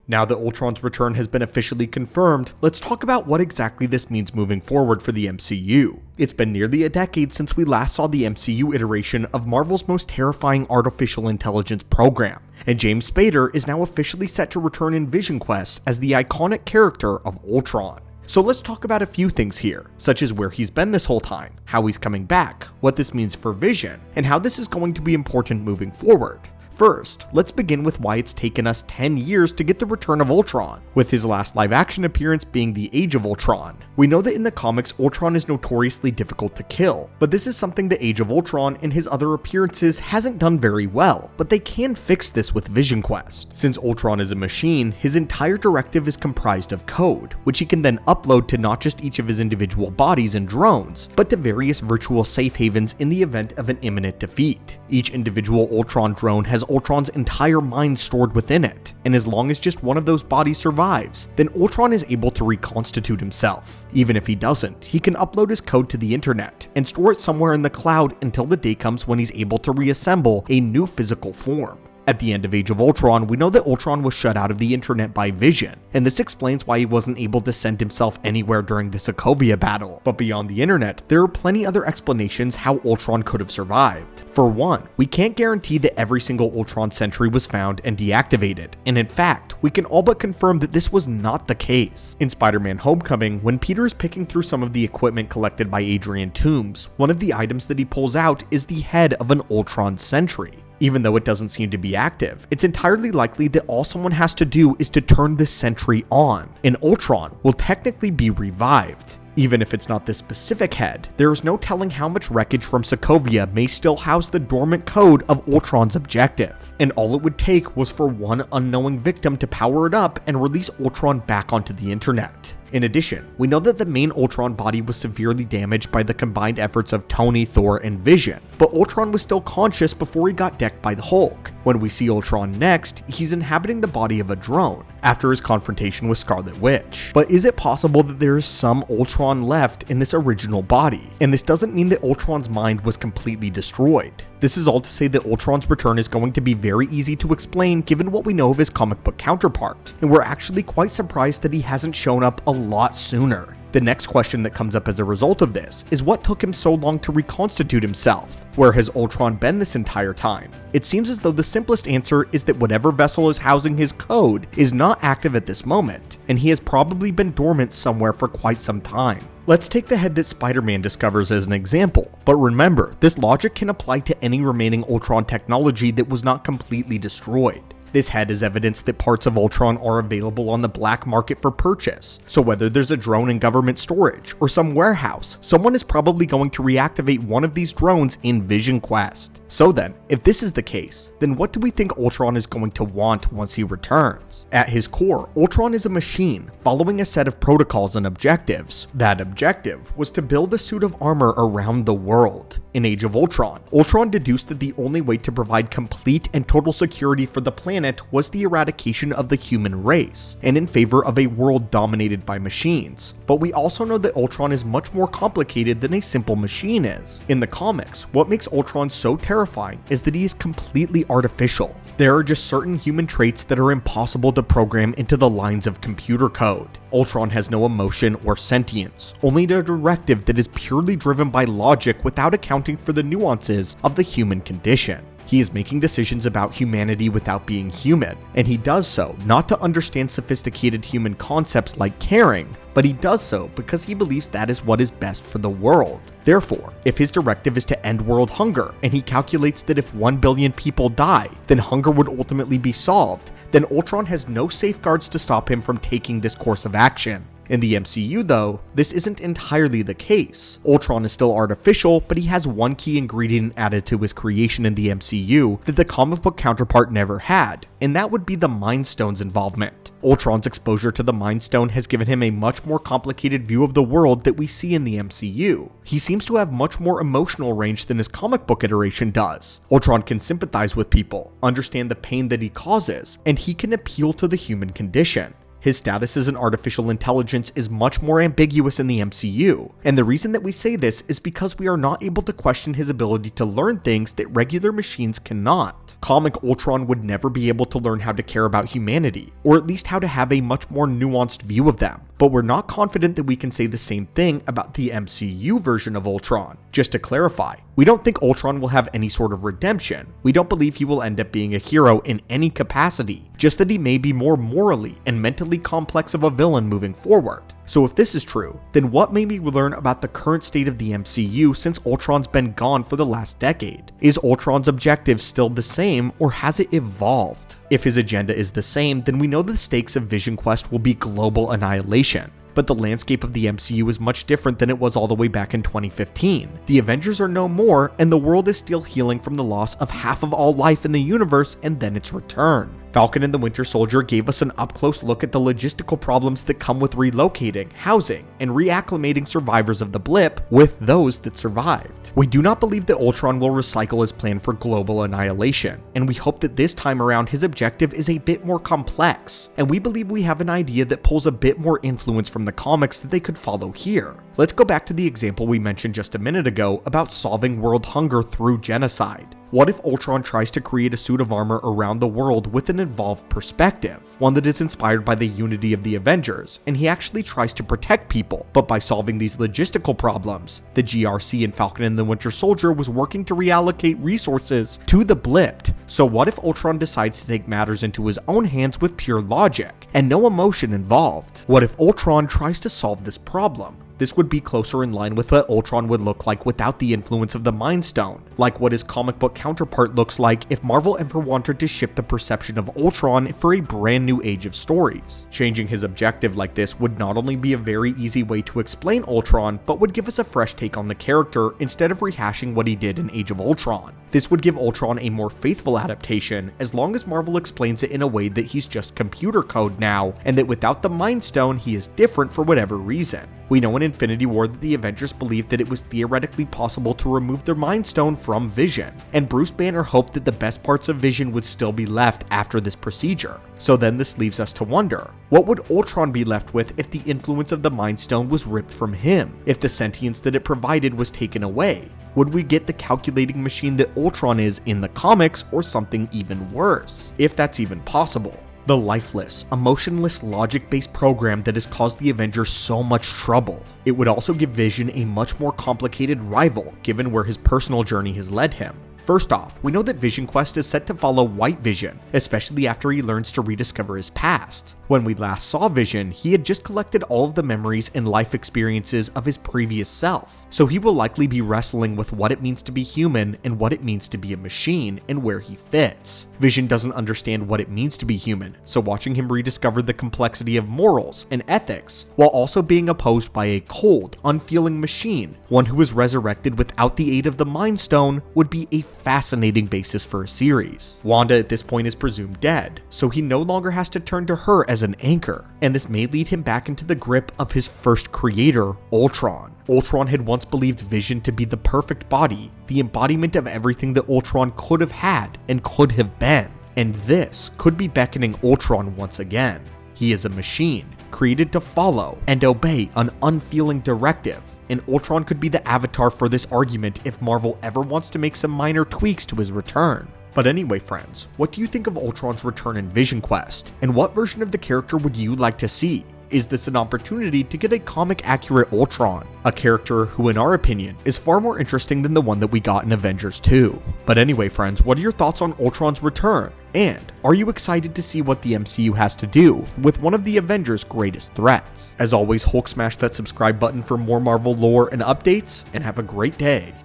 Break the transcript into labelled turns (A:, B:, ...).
A: Now that Ultron's return has been officially confirmed, let's talk about what exactly this means moving forward for the MCU. It's been nearly a decade since we last saw the MCU iteration of Marvel's most terrifying artificial intelligence program, and James Spader is now officially set to return in Vision Quest as the iconic character of Ultron. So let's talk about a few things here, such as where he's been this whole time, how he's coming back, what this means for Vision, and how this is going to be important moving forward. First, let's begin with why it's taken us 10 years to get the return of Ultron, with his last live-action appearance being the Age of Ultron. We know that in the comics, Ultron is notoriously difficult to kill, but this is something the Age of Ultron and his other appearances hasn't done very well, but they can fix this with Vision Quest. Since Ultron is a machine, his entire directive is comprised of code, which he can then upload to not just each of his individual bodies and drones, but to various virtual safe havens in the event of an imminent defeat. Each individual Ultron drone has Ultron's entire mind stored within it, and as long as just one of those bodies survives, then Ultron is able to reconstitute himself. Even if he doesn't, he can upload his code to the internet and store it somewhere in the cloud until the day comes when he's able to reassemble a new physical form. At the end of Age of Ultron, we know that Ultron was shut out of the internet by Vision, and this explains why he wasn't able to send himself anywhere during the Sokovia battle. But beyond the internet, there are plenty other explanations how Ultron could have survived. For one, we can't guarantee that every single Ultron sentry was found and deactivated, and in fact, we can all but confirm that this was not the case. In Spider-Man Homecoming, when Peter is picking through some of the equipment collected by Adrian Toomes, one of the items that he pulls out is the head of an Ultron sentry. Even though it doesn't seem to be active, it's entirely likely that all someone has to do is to turn this sentry on, and Ultron will technically be revived. Even if it's not this specific head, there is no telling how much wreckage from Sokovia may still house the dormant code of Ultron's objective, and all it would take was for one unknowing victim to power it up and release Ultron back onto the internet. In addition, we know that the main Ultron body was severely damaged by the combined efforts of Tony, Thor, and Vision, but Ultron was still conscious before he got decked by the Hulk. When we see Ultron next, he's inhabiting the body of a drone, after his confrontation with Scarlet Witch. But is it possible that there is some Ultron left in this original body? And this doesn't mean that Ultron's mind was completely destroyed. This is all to say that Ultron's return is going to be very easy to explain given what we know of his comic book counterpart, and we're actually quite surprised that he hasn't shown up a lot sooner. The next question that comes up as a result of this is what took him so long to reconstitute himself? Where has Ultron been this entire time? It seems as though the simplest answer is that whatever vessel is housing his code is not active at this moment, and he has probably been dormant somewhere for quite some time. Let's take the head that Spider-Man discovers as an example, but remember, this logic can apply to any remaining Ultron technology that was not completely destroyed. This head is evidence that parts of Ultron are available on the black market for purchase, so whether there's a drone in government storage or some warehouse, someone is probably going to reactivate one of these drones in Vision Quest. So then, if this is the case, then what do we think Ultron is going to want once he returns? At his core, Ultron is a machine, following a set of protocols and objectives. That objective was to build a suit of armor around the world. In Age of Ultron, Ultron deduced that the only way to provide complete and total security for the planet was the eradication of the human race, and in favor of a world dominated by machines. But we also know that Ultron is much more complicated than a simple machine is. In the comics, what makes Ultron so terrifying is that he is completely artificial. There are just certain human traits that are impossible to program into the lines of computer code. Ultron has no emotion or sentience, only a directive that is purely driven by logic without accounting for the nuances of the human condition. He is making decisions about humanity without being human, and he does so not to understand sophisticated human concepts like caring, but he does so because he believes that is what is best for the world. Therefore, if his directive is to end world hunger, and he calculates that if 1 billion people die, then hunger would ultimately be solved, then Ultron has no safeguards to stop him from taking this course of action. In the MCU though, this isn't entirely the case. Ultron is still artificial, but he has one key ingredient added to his creation in the MCU that the comic book counterpart never had, and that would be the Mind Stone's involvement. Ultron's exposure to the Mind Stone has given him a much more complicated view of the world that we see in the MCU. He seems to have much more emotional range than his comic book iteration does. Ultron can sympathize with people, understand the pain that he causes, and he can appeal to the human condition. His status as an artificial intelligence is much more ambiguous in the MCU, and the reason that we say this is because we are not able to question his ability to learn things that regular machines cannot. Comic Ultron would never be able to learn how to care about humanity, or at least how to have a much more nuanced view of them, but we're not confident that we can say the same thing about the MCU version of Ultron. Just to clarify, we don't think Ultron will have any sort of redemption. We don't believe he will end up being a hero in any capacity, just that he may be more morally and mentally complex of a villain moving forward. So if this is true, then what may we learn about the current state of the MCU since Ultron's been gone for the last decade? Is Ultron's objective still the same, or has it evolved? If his agenda is the same, then we know the stakes of Vision Quest will be global annihilation. But the landscape of the MCU is much different than it was all the way back in 2015. The Avengers are no more, and the world is still healing from the loss of half of all life in the universe and then its return. Falcon and the Winter Soldier gave us an up-close look at the logistical problems that come with relocating, housing, and reacclimating survivors of the blip with those that survived. We do not believe that Ultron will recycle his plan for global annihilation, and we hope that this time around his objective is a bit more complex, and we believe we have an idea that pulls a bit more influence from the comics that they could follow here. Let's go back to the example we mentioned just a minute ago about solving world hunger through genocide. What if Ultron tries to create a suit of armor around the world with an evolved perspective, one that is inspired by the unity of the Avengers, and he actually tries to protect people, but by solving these logistical problems, the GRC and Falcon and the Winter Soldier was working to reallocate resources to the blipped. So what if Ultron decides to take matters into his own hands with pure logic, and no emotion involved? What if Ultron tries to solve this problem? This would be closer in line with what Ultron would look like without the influence of the Mind Stone, like what his comic book counterpart looks like if Marvel ever wanted to shift the perception of Ultron for a brand new age of stories. Changing his objective like this would not only be a very easy way to explain Ultron, but would give us a fresh take on the character instead of rehashing what he did in Age of Ultron. This would give Ultron a more faithful adaptation, as long as Marvel explains it in a way that he's just computer code now, and that without the Mind Stone he is different for whatever reason. We know in Infinity War that the Avengers believed that it was theoretically possible to remove their Mind Stone from Vision, and Bruce Banner hoped that the best parts of Vision would still be left after this procedure. So then this leaves us to wonder, what would Ultron be left with if the influence of the Mind Stone was ripped from him? If the sentience that it provided was taken away? Would we get the calculating machine that Ultron is in the comics, or something even worse? If that's even possible. The lifeless, emotionless, logic-based program that has caused the Avengers so much trouble. It would also give Vision a much more complicated rival, given where his personal journey has led him. First off, we know that Vision Quest is set to follow White Vision, especially after he learns to rediscover his past. When we last saw Vision, he had just collected all of the memories and life experiences of his previous self, so he will likely be wrestling with what it means to be human and what it means to be a machine and where he fits. Vision doesn't understand what it means to be human, so watching him rediscover the complexity of morals and ethics, while also being opposed by a cold, unfeeling machine, one who is resurrected without the aid of the Mind Stone, would be a fascinating basis for a series. Wanda at this point is presumed dead, so he no longer has to turn to her as an anchor, and this may lead him back into the grip of his first creator, Ultron. Ultron had once believed Vision to be the perfect body, the embodiment of everything that Ultron could have had and could have been, and this could be beckoning Ultron once again. He is a machine, created to follow and obey an unfeeling directive, and Ultron could be the avatar for this argument if Marvel ever wants to make some minor tweaks to his return. But anyway friends, what do you think of Ultron's return in Vision Quest? And what version of the character would you like to see? Is this an opportunity to get a comic-accurate Ultron? A character who, in our opinion, is far more interesting than the one that we got in Avengers 2. But anyway friends, what are your thoughts on Ultron's return? And are you excited to see what the MCU has to do with one of the Avengers' greatest threats? As always, Hulk smash that subscribe button for more Marvel lore and updates, and have a great day.